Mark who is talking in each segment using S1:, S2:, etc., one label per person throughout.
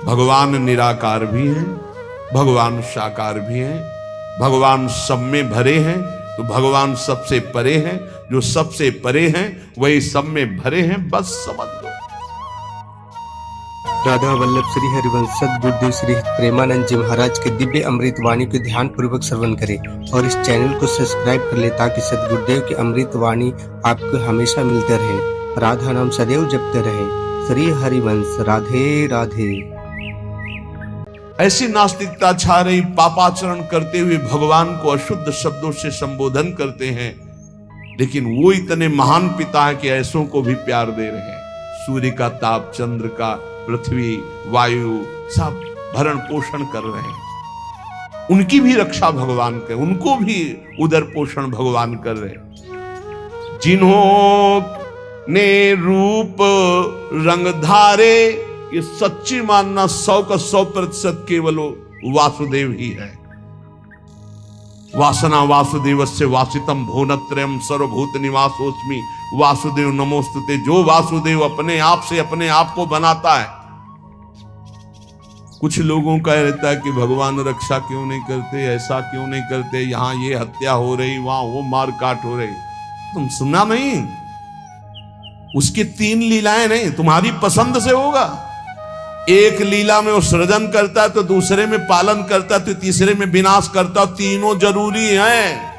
S1: भगवान निराकार भी हैं, भगवान साकार भी हैं, भगवान सब में भरे हैं, तो भगवान सबसे परे हैं, जो सबसे परे हैं वही सब में भरे हैं, बस समझ लो।
S2: राधा वल्लभ श्री हरिवंश सद्गुरुदेव श्री प्रेमानंद जी महाराज के दिव्य अमृत वाणी को ध्यान पूर्वक श्रवण करें और इस चैनल को सब्सक्राइब कर ले ताकि सद्गुरुदेव की अमृत वाणी आपको हमेशा मिलते रहे। राधा नाम सदैव जपते रहे। श्री हरिवंश। राधे राधे।
S1: ऐसी नास्तिकता छा रही, पापाचरण करते हुए भगवान को अशुद्ध शब्दों से संबोधन करते हैं, लेकिन वो इतने महान पिता है कि ऐसों को भी प्यार दे रहे हैं। सूर्य का ताप, चंद्र का, पृथ्वी, वायु सब भरण पोषण कर रहे हैं, उनकी भी रक्षा भगवान कर, उनको भी उदर पोषण भगवान कर रहे हैं। जिन्हों ने रूप रंग धारे, ये सच्ची मानना 100 का 100% केवल वासुदेव ही है। वासना वासुदेवस्य वासितम भुवनत्रयम् सर्वभूत निवासोस्मि वासुदेव नमोस्तुते। जो वासुदेव अपने आप से अपने आप को बनाता है। कुछ लोगों का रहता है कि भगवान रक्षा क्यों नहीं करते, ऐसा क्यों नहीं करते, यहां ये हत्या हो रही, वहां वो मार काट हो रही। तुम सुना नहीं? उसकी 3 लीलाएं नहीं, तुम्हारी पसंद से होगा। एक लीला में वो सृजन करता है, तो दूसरे में पालन करता है, तो तीसरे में विनाश करता है। तीनों जरूरी हैं।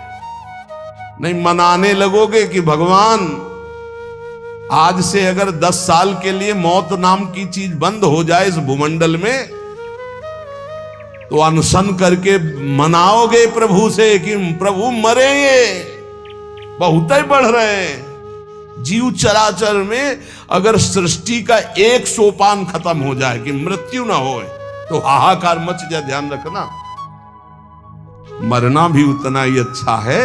S1: नहीं मनाने लगोगे कि भगवान आज से अगर 10 साल के लिए मौत नाम की चीज बंद हो जाए इस भूमंडल में, तो अनशन करके मनाओगे प्रभु से कि प्रभु मरे, ये बहुत ही बढ़ रहे हैं। जीव चराचर में अगर सृष्टि का एक सोपान खत्म हो जाए कि मृत्यु ना हो, तो हाहाकार मच जाए। ध्यान रखना, मरना भी उतना ही अच्छा है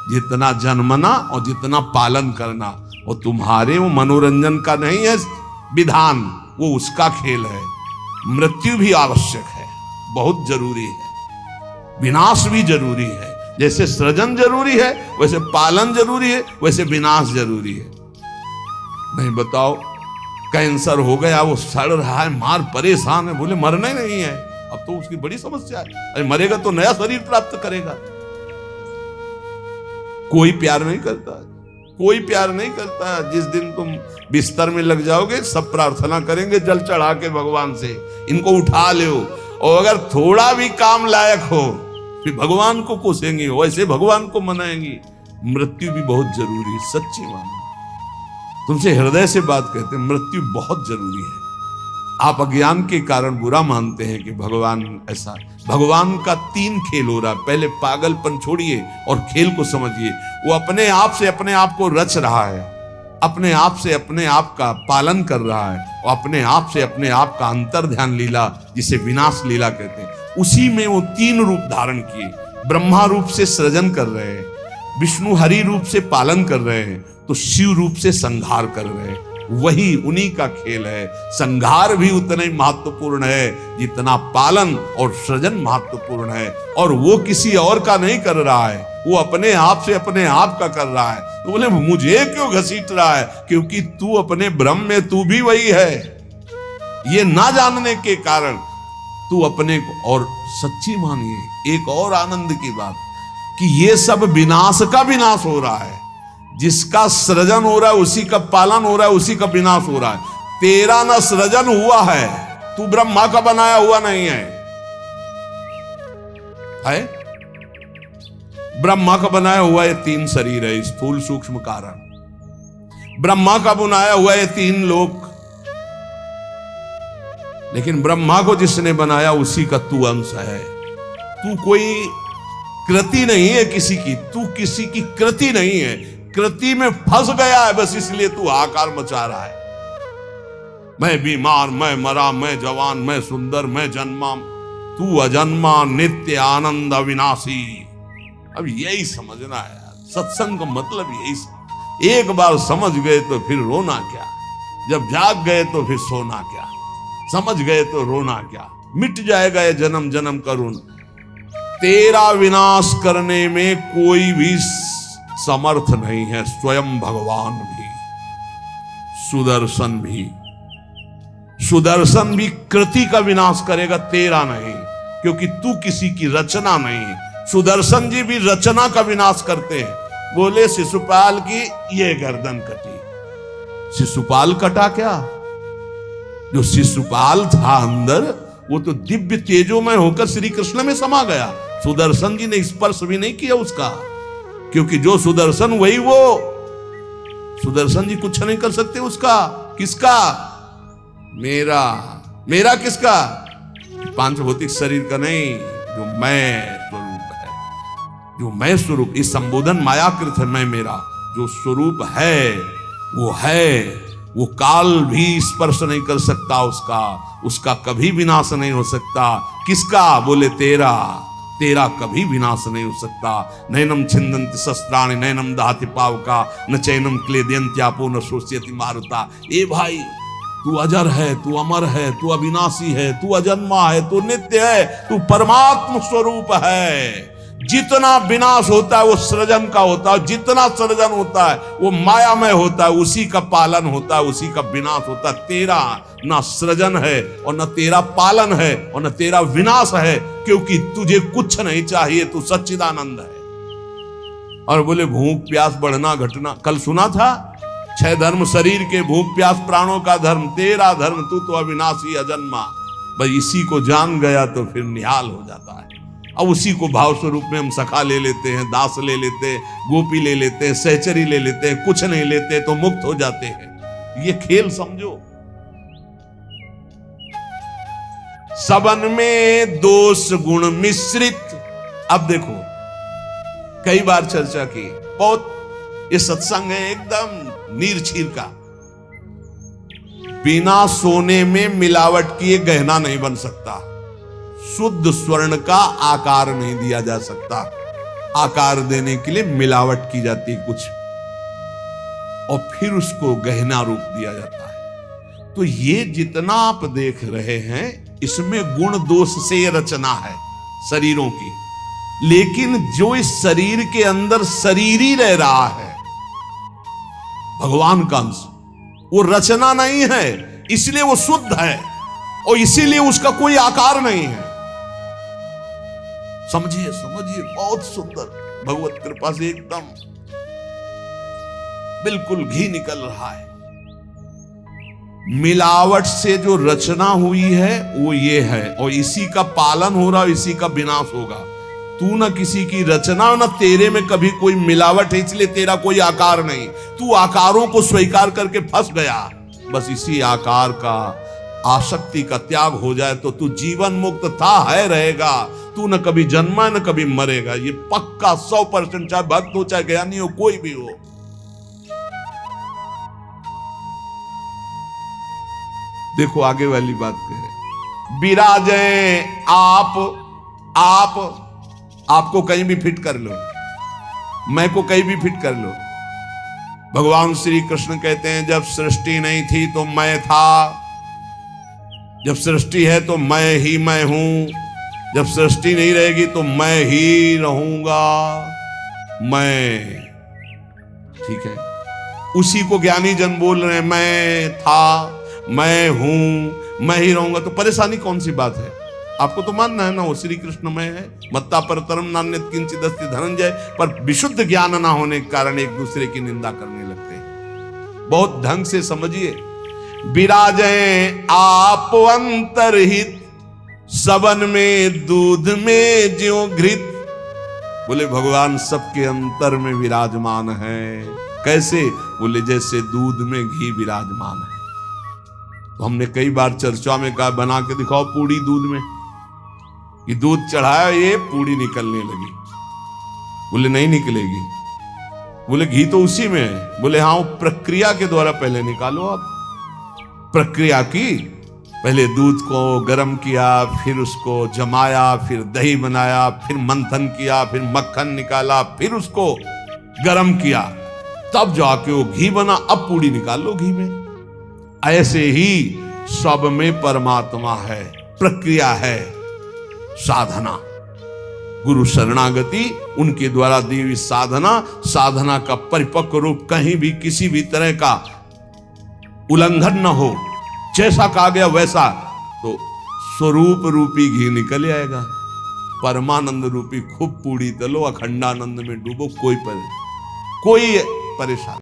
S1: जितना जन्मना और जितना पालन करना। और तुम्हारे वो मनोरंजन का नहीं है विधान, वो उसका खेल है। मृत्यु भी आवश्यक है, बहुत जरूरी है। विनाश भी जरूरी है। जैसे सृजन जरूरी है, वैसे पालन जरूरी है, वैसे विनाश जरूरी है। नहीं बताओ, कैंसर हो गया, वो सड़ रहा है, मार परेशान है, बोले मरना ही नहीं है। अब तो उसकी बड़ी समस्या है। अरे मरेगा तो नया शरीर प्राप्त करेगा। कोई प्यार नहीं करता, कोई प्यार नहीं करता। जिस दिन तुम बिस्तर में लग जाओगे, सब प्रार्थना करेंगे जल चढ़ा के भगवान से, इनको उठा ले। और अगर थोड़ा भी काम लायक हो, फिर भगवान को कोसेंगे, वैसे भगवान को मनाएंगे। मृत्यु भी बहुत जरूरी है, सच्ची मानो। तुमसे हृदय से बात कहते हैं, मृत्यु बहुत जरूरी है। आप अज्ञान के कारण बुरा मानते हैं कि भगवान ऐसा। भगवान का 3 खेल हो रहा है। पहले पागलपन छोड़िए और खेल को समझिए। वो अपने आप से अपने आप को रच रहा है, अपने आप से अपने आप का पालन कर रहा है, और अपने आप से अपने आप का अंतर ध्यान लीला, जिसे विनाश लीला कहते हैं, उसी में वो 3 रूप धारण किए। ब्रह्मा रूप से सृजन कर रहे हैं, विष्णु हरि रूप से पालन कर रहे हैं, तो शिव रूप से संहार कर रहे हैं। वही उन्हीं का खेल है। संहार भी उतना ही महत्वपूर्ण है जितना पालन और सृजन महत्वपूर्ण है। और वो किसी और का नहीं कर रहा है, वो अपने आप से अपने आप का कर रहा है। तो बोले मुझे क्यों घसीट रहा है? क्योंकि तू अपने ब्रह्म में तू भी वही है। ये ना जानने के कारण तू अपने को, और सच्ची मानिए एक और आनंद की बात, कि ये सब विनाश का विनाश हो रहा है। जिसका सृजन हो रहा है उसी का पालन हो रहा है, उसी का विनाश हो रहा है। तेरा ना सृजन हुआ है, तू ब्रह्मा का बनाया हुआ नहीं है। ब्रह्मा का बनाया हुआ ये 3 शरीर है, स्थूल सूक्ष्म कारण। ब्रह्मा का बनाया हुआ ये 3 लोक। लेकिन ब्रह्मा को जिसने बनाया उसी का तू अंश है। तू कोई कृति नहीं है किसी की, तू किसी की कृति नहीं है। कृति में फंस गया है, बस इसलिए तू हाहाकार मचा रहा है। मैं बीमार, मैं मरा, मैं जवान, मैं सुंदर, मैं जन्मा। तू अजन्मा, नित्य आनंद अविनाशी। अब यही समझना है यार, सत्संग का मतलब यही। एक बार समझ गए तो फिर रोना क्या, जब जाग गए तो फिर सोना क्या, समझ गए तो रोना क्या। मिट जाएगा ये जन्म जन्म का रोना। तेरा विनाश करने में कोई भी समर्थ नहीं है। स्वयं भगवान भी, सुदर्शन भी, सुदर्शन भी कृति का विनाश करेगा, तेरा नहीं, क्योंकि तू किसी की रचना नहीं। सुदर्शन जी भी रचना का विनाश करते हैं। बोले शिशुपाल की ये गर्दन कटी। शिशुपाल कटा क्या? जो शिशुपाल था अंदर, वो तो दिव्य तेजोमय होकर श्री कृष्ण में समा गया। सुदर्शन जी ने स्पर्श भी नहीं किया उसका, क्योंकि जो सुदर्शन वही वो। सुदर्शन जी कुछ नहीं कर सकते उसका। किसका? मेरा। मेरा किसका? पांच भौतिक शरीर का नहीं, जो मैं स्वरूप है, जो मैं स्वरूप। इस संबोधन मायाकृत है, मैं मेरा। जो स्वरूप है वो काल भी स्पर्श नहीं कर सकता उसका, उसका कभी विनाश नहीं हो सकता। किसका? बोले तेरा। तेरा कभी विनाश नहीं हो सकता। नैनम छिन्दन्ति शस्त्राणि नैनम दहति पावका न चैनम क्लेदयन्त्यापो न शोष्यति मारुता। ए भाई, तू अजर है, तू अमर है, तू अविनाशी है, तू अजन्मा है, तू नित्य है, तू परमात्म स्वरूप है। जितना विनाश होता है वो सृजन का होता है, जितना सृजन होता है वो मायामय होता है, उसी का पालन होता है, उसी का विनाश होता है। तेरा ना सृजन है और न तेरा पालन है और न तेरा विनाश है, क्योंकि तुझे कुछ नहीं चाहिए, तू सच्चिदानंद है। और बोले भूख प्यास बढ़ना घटना, कल सुना था 6 धर्म शरीर के, भूख प्यास प्राणों का धर्म, तेरा धर्म तू तो अविनाशी अजन्मा। भाई इसी को जान गया तो फिर निहाल हो जाता है। अब उसी को भाव स्वरूप में हम सखा ले लेते हैं, दास ले लेते हैं, गोपी ले लेते हैं, सहचरी ले लेते हैं, कुछ नहीं लेते तो मुक्त हो जाते हैं। ये खेल समझो। सबन में दोष गुण मिश्रित। अब देखो, कई बार चर्चा की, बहुत ये सत्संग है एकदम नीरछीर का। बिना सोने में मिलावट किए गहना नहीं बन सकता। शुद्ध स्वर्ण का आकार नहीं दिया जा सकता। आकार देने के लिए मिलावट की जाती है कुछ, और फिर उसको गहना रूप दिया जाता है। तो ये जितना आप देख रहे हैं, इसमें गुण दोष से रचना है शरीरों की। लेकिन जो इस शरीर के अंदर शरीर ही रह रहा है, भगवान का अंश, वो रचना नहीं है, इसलिए वो शुद्ध है और इसीलिए उसका कोई आकार नहीं है। समझिए समझिए, बहुत सुंदर। भगवत कृपा से एकदम बिल्कुल घी निकल रहा है। मिलावट से जो रचना हुई है वो ये है, और इसी का पालन हो रहा है, इसी का विनाश होगा। तू न किसी की रचना, न तेरे में कभी कोई मिलावट है, इसलिए तेरा कोई आकार नहीं। तू आकारों को स्वीकार करके फंस गया। बस इसी आकार का, आसक्ति का त्याग हो जाए तो तू जीवन मुक्त था, है, रहेगा। तू न कभी जन्मा न कभी मरेगा। ये पक्का 100%, चाहे भक्त हो चाहे ज्ञानी हो, कोई भी हो। देखो आगे वाली बात करें, विराजे आपको कहीं भी फिट कर लो, मैं को कहीं भी फिट कर लो। भगवान श्री कृष्ण कहते हैं जब सृष्टि नहीं थी तो मैं था, जब सृष्टि है तो मैं ही मैं हूं, जब सृष्टि नहीं रहेगी तो मैं ही रहूंगा। मैं, ठीक है, उसी को ज्ञानी जन बोल रहे हैं, मैं था, मैं हूं, मैं ही रहूंगा। तो परेशानी कौन सी बात है? आपको तो मानना है ना वो श्री कृष्ण में है। मत्ता परतरम नान्यत किंचित् अस्ति धनंजय। पर विशुद्ध ज्ञान ना होने के कारण एक दूसरे की निंदा करने लगते हैं। बहुत ढंग से समझिए। विराजें आप अंतरहित, सबन में दूध में ज्यों घृत। बोले भगवान सबके अंतर में विराजमान है। कैसे? बोले जैसे दूध में घी विराजमान है। तो हमने कई बार चर्चा में कहा, बना के दिखाओ पूड़ी दूध में। ये दूध चढ़ाया, ये पूड़ी निकलने लगी। बोले नहीं निकलेगी। बोले घी तो उसी में है। बोले हाँ, वो प्रक्रिया के द्वारा पहले निकालो। आप प्रक्रिया की, पहले दूध को गर्म किया, फिर उसको जमाया, फिर दही बनाया, फिर मंथन किया, फिर मक्खन निकाला, फिर उसको गर्म किया, तब जाके वो घी बना। अब पूड़ी निकाल लो घी में। ऐसे ही सब में परमात्मा है, प्रक्रिया है, साधना, गुरु शरणागति, उनके द्वारा दी हुई साधना, साधना का परिपक्व रूप, कहीं भी किसी भी तरह का उल्लंघन न हो, जैसा कहा गया वैसा, तो स्वरूप रूपी घी निकल आएगा। परमानंद रूपी खूब पूड़ी तलो, अखंडानंद में डूबो, कोई परेशानी